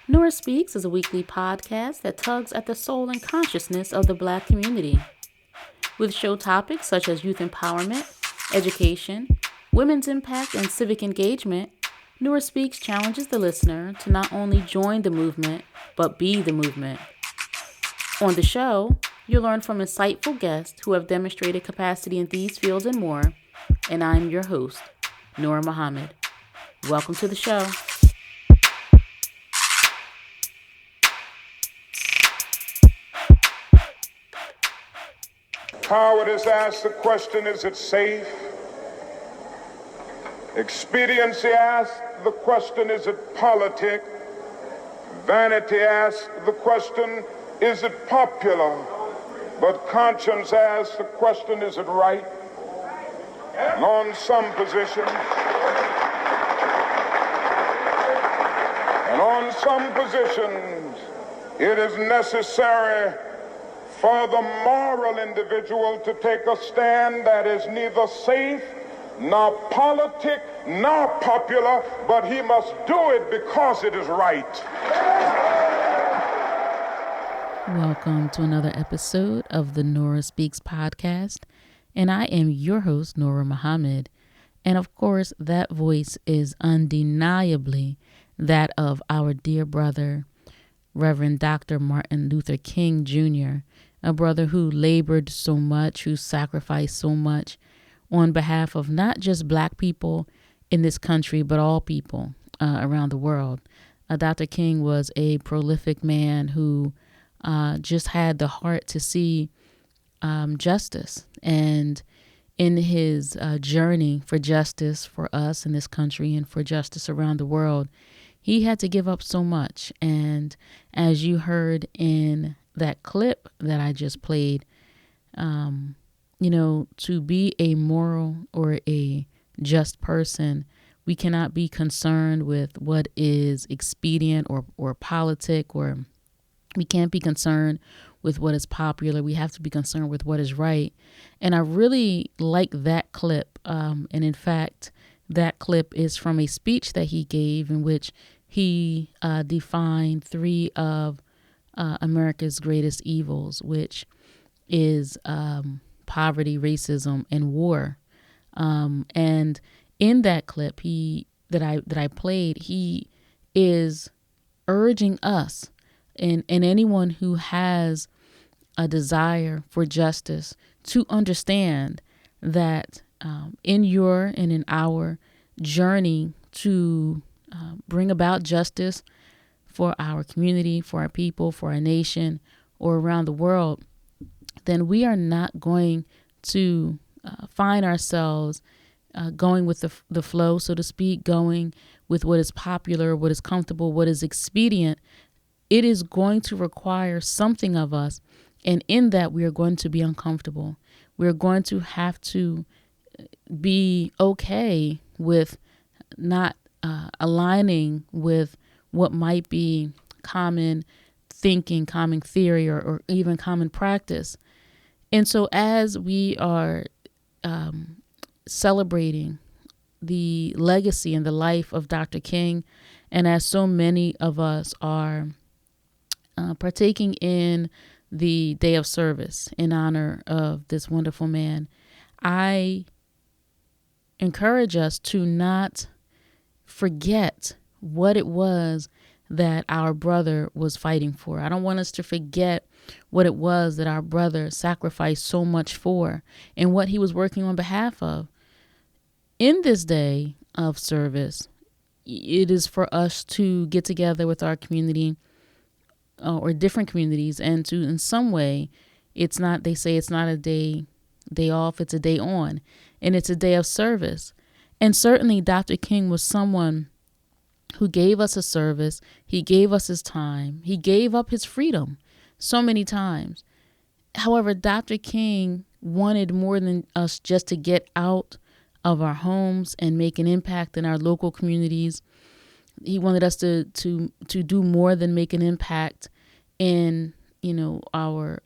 Nora Speaks is a weekly podcast that tugs at the soul and consciousness of the Black community. With show topics such as youth empowerment, education, women's impact, and civic engagement, Nora Speaks challenges the listener to not only join the movement, but be the movement. On the show, you'll learn from insightful guests who have demonstrated capacity in these fields and more, and I'm your host, Nora Muhammad. Welcome to the show. Cowardice asks the question, is it safe? Expediency asks the question, is it politic? Vanity asks the question, is it popular? But conscience asks the question, is it right? And on some positions, it is necessary for the moral individual to take a stand that is neither safe, nor politic, nor popular, but he must do it because it is right. Welcome to another episode of the Nora Speaks podcast, and I am your host, Nora Muhammad. And of course, that voice is undeniably that of our dear brother, Reverend Dr. Martin Luther King Jr., a brother who labored so much, who sacrificed so much on behalf of not just Black people in this country, but all people around the world. Dr. King was a prolific man who just had the heart to see justice. And in his journey for justice for us in this country and for justice around the world, he had to give up so much. And as you heard in that clip that I just played, to be a moral or a just person, we cannot be concerned with what is expedient or politic, or we can't be concerned with what is popular. We have to be concerned with what is right. And I really like that clip. And in fact, that clip is from a speech that he gave in which he defined three of America's greatest evils, which is poverty, racism, and war. And in that clip that I played, he is urging us and anyone who has a desire for justice to understand that in your and in our journey to bring about justice for our community, for our people, for our nation, or around the world, then we are not going to find ourselves going with the flow, so to speak, going with what is popular, what is comfortable, what is expedient. It is going to require something of us, and in that we are going to be uncomfortable. We're going to have to be okay with not aligning with what might be common thinking, common theory, or even common practice. And so as we are celebrating the legacy and the life of Dr. King, and as so many of us are partaking in the Day of Service in honor of this wonderful man, I encourage us to not forget what it was that our brother was fighting for. I don't want us to forget what it was that our brother sacrificed so much for and what he was working on behalf of. In this day of service, it is for us to get together with our community or different communities and to, in some way, they say it's not a day off, it's a day on, and it's a day of service. And certainly Dr. King was someone who gave us a service. He gave us his time. He gave up his freedom so many times. However, Dr. King wanted more than us just to get out of our homes and make an impact in our local communities. He wanted us to do more than make an impact in, our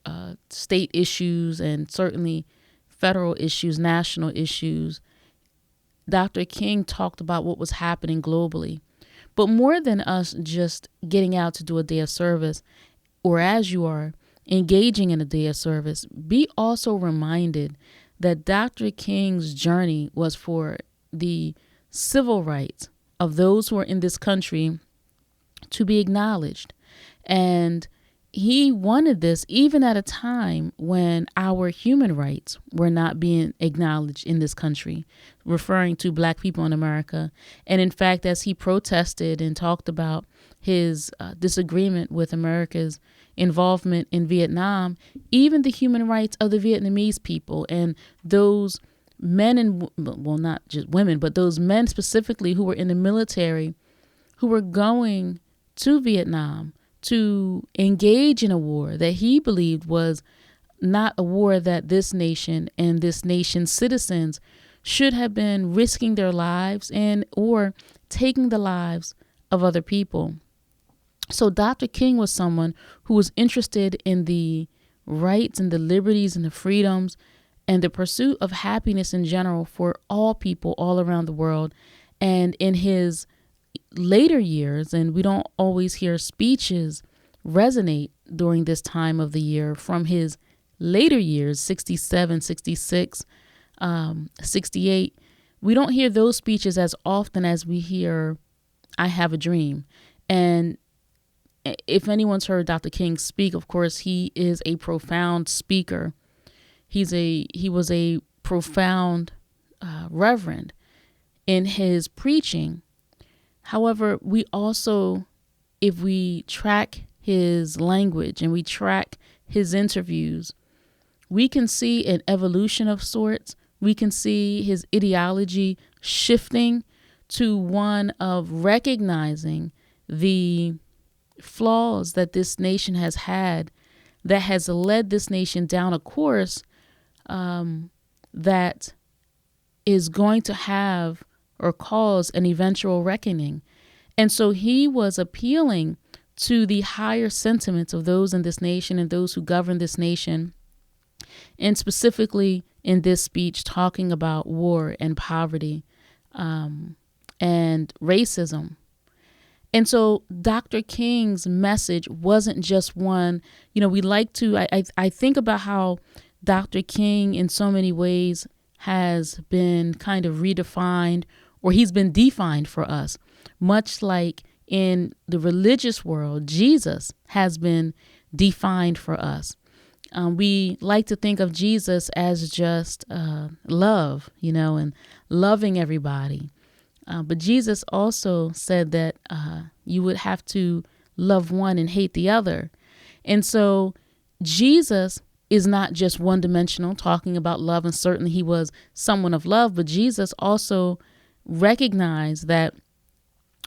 state issues and certainly federal issues, national issues. Dr. King talked about what was happening globally. But more than us just getting out to do a day of service, or as you are engaging in a day of service, be also reminded that Dr. King's journey was for the civil rights of those who are in this country to be acknowledged. And he wanted this even at a time when our human rights were not being acknowledged in this country, referring to Black people in America. And in fact, as he protested and talked about his disagreement with America's involvement in Vietnam, even the human rights of the Vietnamese people and those men and, well, not just women, but those men specifically who were in the military, who were going to Vietnam to engage in a war that he believed was not a war that this nation and this nation's citizens should have been risking their lives and or taking the lives of other people. So Dr. King was someone who was interested in the rights and the liberties and the freedoms and the pursuit of happiness in general for all people all around the world. And in his later years, and we don't always hear speeches resonate during this time of the year from his later years, 67, 66, 68, we don't hear those speeches as often as we hear I Have a Dream. And if anyone's heard Dr. King speak, of course, he is a profound speaker. He was a profound reverend in his preaching. However, we also, if we track his language and we track his interviews, we can see an evolution of sorts. We can see his ideology shifting to one of recognizing the flaws that this nation has had, that has led this nation down a course that is going to have or cause an eventual reckoning. And so he was appealing to the higher sentiments of those in this nation and those who govern this nation, and specifically in this speech talking about war and poverty and racism. And so Dr. King's message wasn't just one, we like to, I think about how Dr. King in so many ways has been kind of redefined, or he's been defined for us, much like in the religious world, Jesus has been defined for us. We like to think of Jesus as just love, and loving everybody. But Jesus also said that you would have to love one and hate the other. And so Jesus is not just one-dimensional, talking about love, and certainly he was someone of love, but Jesus also recognized that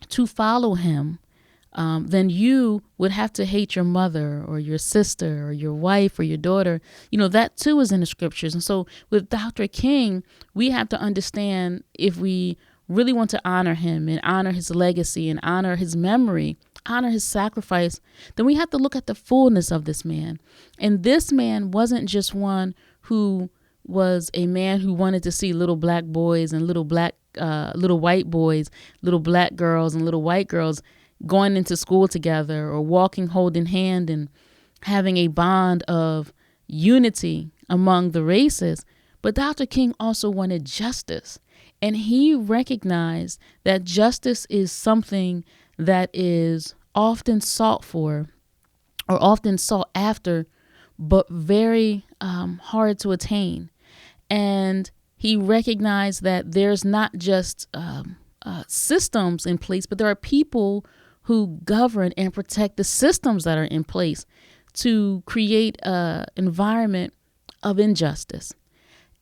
to follow him, then you would have to hate your mother or your sister or your wife or your daughter. That too is in the scriptures. And so with Dr. King, we have to understand, if we really want to honor him and honor his legacy and honor his memory, honor his sacrifice, then we have to look at the fullness of this man. And this man wasn't just one who was a man who wanted to see little black boys and little white boys, little black girls and little white girls going into school together or walking holding hand and having a bond of unity among the races. But Dr. King also wanted justice. And he recognized that justice is something that is often sought for or often sought after, but very hard to attain. And he recognized that there's not just systems in place, but there are people who govern and protect the systems that are in place to create an environment of injustice.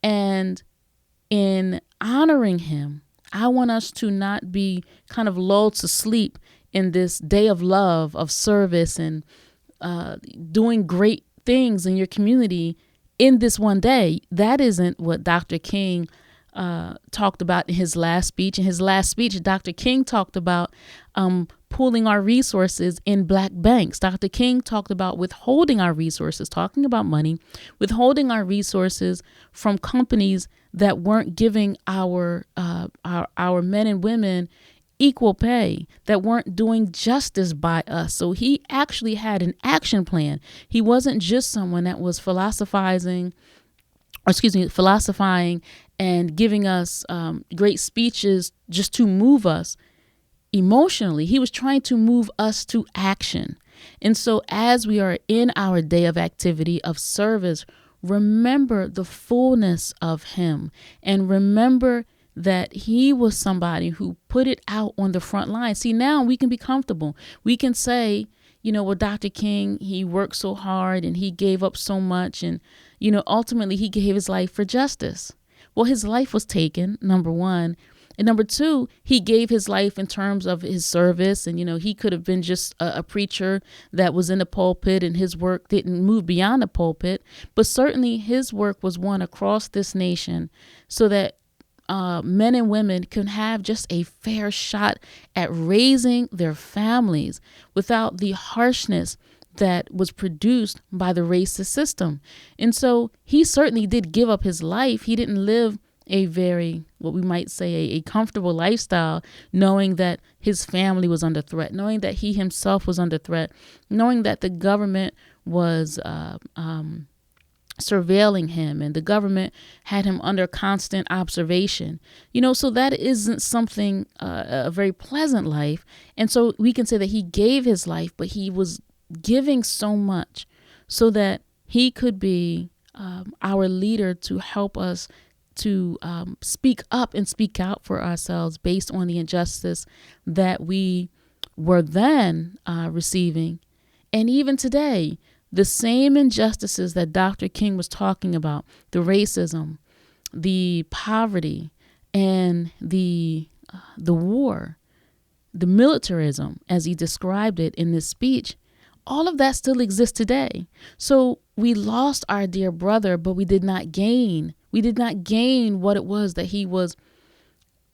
And in honoring him, I want us to not be kind of lulled to sleep in this day of love, of service, and doing great things in your community in this one day. That isn't what Dr. King talked about in his last speech. In his last speech, Dr. King talked about pooling our resources in black banks. Dr. King talked about withholding our resources, talking about money, withholding our resources from companies that weren't giving our men and women equal pay, that weren't doing justice by us. So he actually had an action plan. He wasn't just someone that was philosophizing and giving us great speeches just to move us emotionally. He was trying to move us to action. And so as we are in our day of activity of service, remember the fullness of him, and remember that he was somebody who put it out on the front line. See, now we can be comfortable. We can say, well, Dr. King, he worked so hard and he gave up so much. And, ultimately he gave his life for justice. Well, his life was taken, number one. And number two, he gave his life in terms of his service. And, he could have been just a preacher that was in the pulpit, and his work didn't move beyond the pulpit. But certainly his work was one across this nation so that men and women can have just a fair shot at raising their families without the harshness that was produced by the racist system. And so he certainly did give up his life. He didn't live a very, what we might say, a comfortable lifestyle, knowing that his family was under threat, knowing that he himself was under threat, knowing that the government was surveilling him, and the government had him under constant observation. So that isn't something, a very pleasant life. And so we can say that he gave his life, but he was giving so much so that he could be our leader to help us to speak up and speak out for ourselves based on the injustice that we were then receiving. And even today, the same injustices that Dr. King was talking about, the racism, the poverty, and the war, the militarism, as he described it in this speech, all of that still exists today. So we lost our dear brother, but we did not gain. We did not gain what it was that he was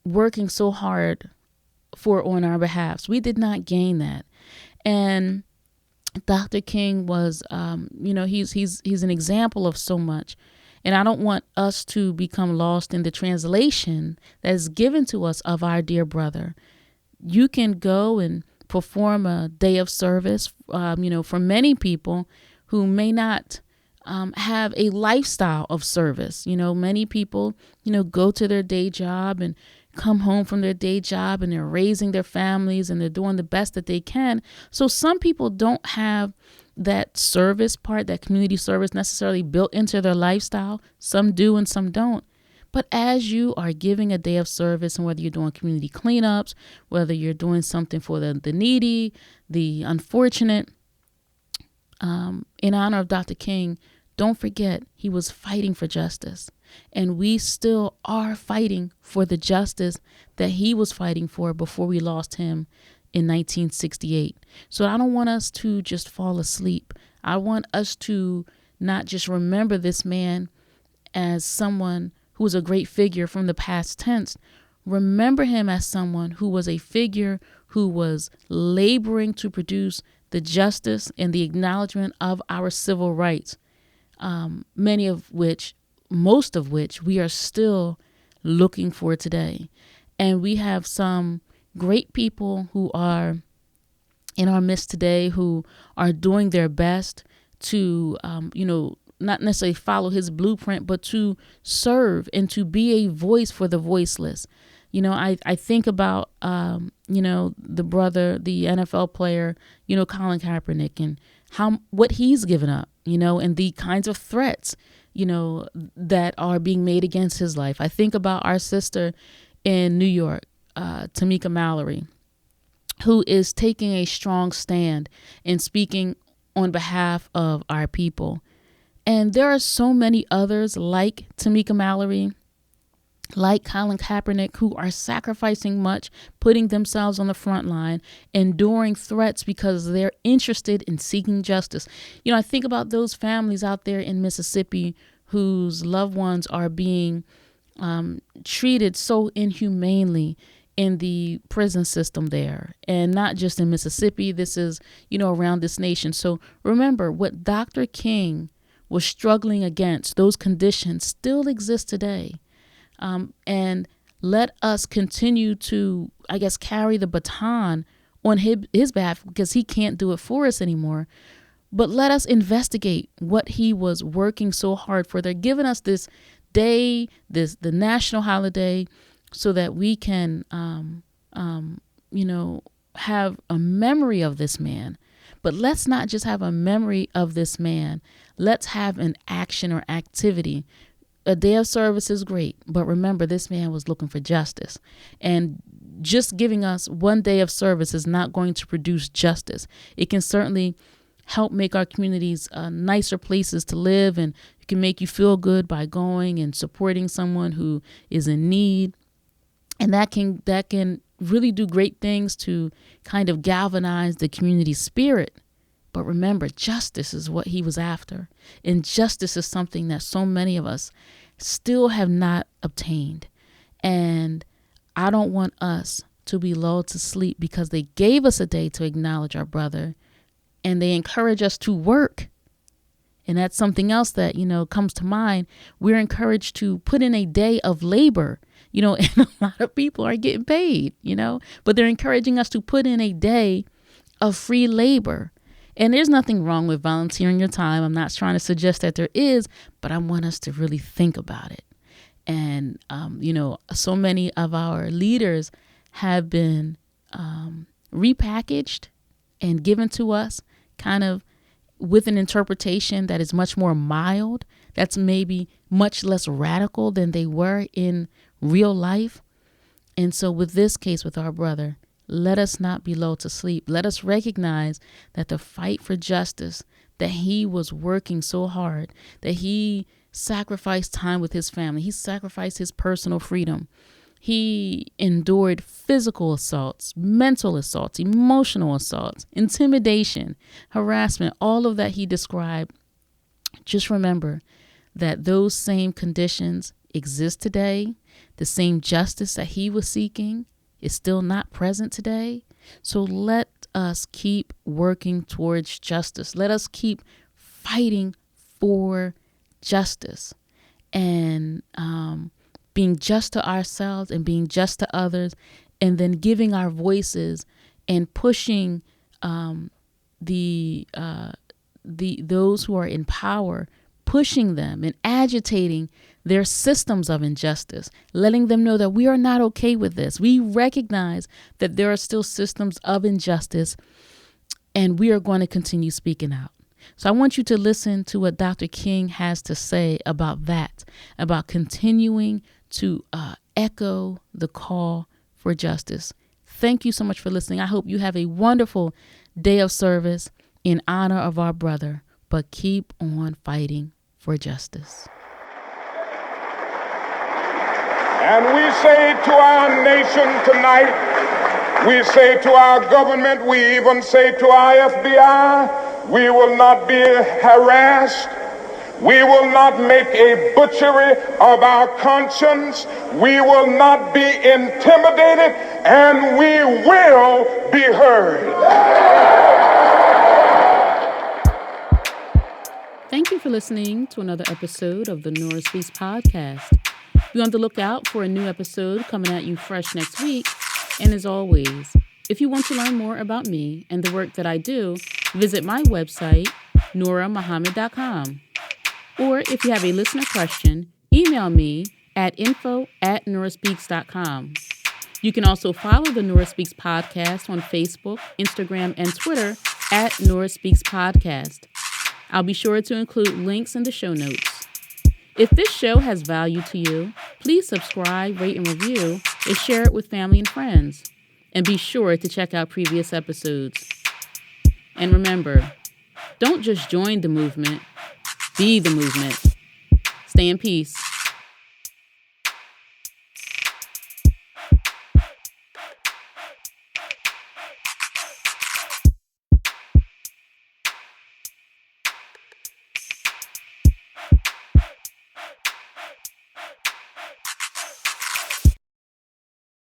working so hard for on our behalf. We did not gain that. And Dr. King was, he's an example of so much. And I don't want us to become lost in the translation that is given to us of our dear brother. You can go and perform a day of service, for many people who may not have a lifestyle of service. Many people, go to their day job and come home from their day job, and they're raising their families and they're doing the best that they can. So some people don't have that service part, that community service necessarily built into their lifestyle. Some do and some don't. But as you are giving a day of service, and whether you're doing community cleanups, whether you're doing something for the needy, the unfortunate, in honor of Dr. King, don't forget he was fighting for justice. And we still are fighting for the justice that he was fighting for before we lost him in 1968. So I don't want us to just fall asleep. I want us to not just remember this man as someone who was a great figure from the past tense. Remember him as someone who was a figure who was laboring to produce the justice and the acknowledgement of our civil rights, most of which we are still looking for today. And we have some great people who are in our midst today who are doing their best to, not necessarily follow his blueprint, but to serve and to be a voice for the voiceless. I think about, the brother, the NFL player, Colin Kaepernick, and what he's given up, and the kinds of threats, that are being made against his life. I think about our sister in New York, Tamika Mallory, who is taking a strong stand and speaking on behalf of our people. And there are so many others like Tamika Mallory, like Colin Kaepernick, who are sacrificing much, putting themselves on the front line, enduring threats because they're interested in seeking justice. I think about those families out there in Mississippi whose loved ones are being treated so inhumanely in the prison system there, and not just in Mississippi. This is, around this nation. So remember, what Dr. King was struggling against, those conditions still exist today. And let us continue to, I guess, carry the baton on his behalf, because he can't do it for us anymore. But let us investigate what he was working so hard for. They're giving us this day, the national holiday, so that we can, have a memory of this man. But let's not just have a memory of this man. Let's have an action or activity. A day of service is great, but remember, this man was looking for justice. And just giving us one day of service is not going to produce justice. It can certainly help make our communities nicer places to live, and it can make you feel good by going and supporting someone who is in need. And that can really do great things to kind of galvanize the community spirit. But remember, justice is what he was after. And justice is something that so many of us still have not obtained. And I don't want us to be lulled to sleep because they gave us a day to acknowledge our brother, and they encourage us to work. And that's something else that, comes to mind. We're encouraged to put in a day of labor, and a lot of people are getting paid, but they're encouraging us to put in a day of free labor. And there's nothing wrong with volunteering your time. I'm not trying to suggest that there is, but I want us to really think about it. And, so many of our leaders have been repackaged and given to us kind of with an interpretation that is much more mild, that's maybe much less radical than they were in real life. And so with this case, with our brother, let us not be lulled to sleep. Let us recognize that the fight for justice, that he was working so hard, that he sacrificed time with his family. He sacrificed his personal freedom. He endured physical assaults, mental assaults, emotional assaults, intimidation, harassment, all of that he described. Just remember that those same conditions exist today. The same justice that he was seeking is still not present today. So let us keep working towards justice. Let us keep fighting for justice and being just to ourselves and being just to others, and then giving our voices and pushing those who are in power, pushing them and agitating their systems of injustice, letting them know that we are not okay with this. We recognize that there are still systems of injustice, and we are going to continue speaking out. So I want you to listen to what Dr. King has to say about that, about continuing to echo the call for justice. Thank you so much for listening. I hope you have a wonderful day of service in honor of our brother, but keep on fighting for justice. And we say to our nation tonight, we say to our government, we even say to our FBI, we will not be harassed. We will not make a butchery of our conscience. We will not be intimidated, and we will be heard. Thank you for listening to another episode of the Nora Speaks podcast. Be on the lookout for a new episode coming at you fresh next week. And as always, if you want to learn more about me and the work that I do, visit my website, norahmuhammad.com. Or if you have a listener question, email me at info@norahspeaks.com. You can also follow the Nora Speaks podcast on Facebook, Instagram, and Twitter at Nora Speaks Podcast. I'll be sure to include links in the show notes. If this show has value to you, please subscribe, rate, and review, and share it with family and friends. And be sure to check out previous episodes. And remember, don't just join the movement, be the movement. Stay in peace.